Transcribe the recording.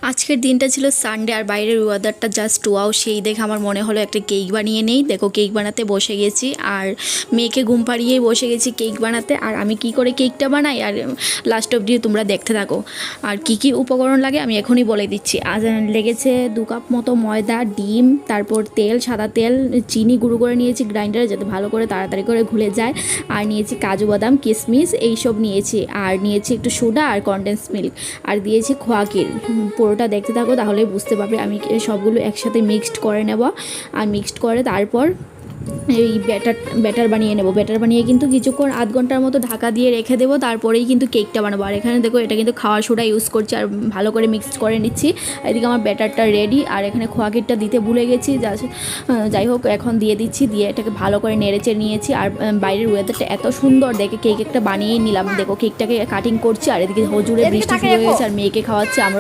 আজকের দিনটা ছিল সানডে আর বাইরের ওয়েদারটা জাস্ট ওয়াও, সেই দেখে আমার মনে হলো একটা কেক বানিয়ে নেই। দেখো কেক বানাতে বসে গেছি আর মেয়েকে ঘুম পাড়িয়েই বসে গেছি কেক বানাতে। আর আমি কি করে কেকটা বানাই আর লাস্ট অবধি তোমরা দেখতে থাকো। আর কি কি উপকরণ লাগে আমি এখনই বলে দিচ্ছি। আজ লেগেছে 2 কাপ মতো ময়দা, ডিম, তারপর তেল, সাদা তেল, চিনি গুঁড়ো করে নিয়েছি গ্রাইন্ডারে যাতে ভালো করে তাড়াতাড়ি করে ঘুলে যায়। আর নিয়েছি কাজু বাদাম, কিশমিশ এইসব নিয়েছি। আর নিয়েছি একটু সোডা আর কনডেন্স মিল্ক আর দিয়েছি খোয়া ক্ষীর। পুরোটা দেখতে থাকো তাহলেই বুঝতে পারবে। আমি সবগুলো একসাথে মিক্সড করে নেব আর মিক্সড করে তারপর এই ব্যাটার বানিয়ে নেব। ব্যাটার বানিয়ে কিন্তু কিছুক্ষণ আধ ঘন্টার মতো ঢাকা দিয়ে রেখে দেবো, তারপরেই কিন্তু কেকটা বানাবো। আর এখানে দেখো এটা কিন্তু খাওয়ার সোডা ইউজ করছি আর ভালো করে মিক্সড করে নিচ্ছি। এদিকে আমার ব্যাটারটা রেডি আর এখানে খোয়া ক্ষীরটা দিতে ভুলে গেছি, যাই হোক এখন দিয়ে দিচ্ছি। দিয়ে এটাকে ভালো করে নেড়েচে নিয়েছি। আর বাইরের ওয়েদারটা এত সুন্দর দেখে কেক একটা বানিয়ে নিলাম। দেখো কেকটাকে কাটিং করছি আর এদিকে হজুরে বৃষ্টি শুরু হয়ে গেছে আর মেয়েকে খাওয়াচ্ছি। আমরা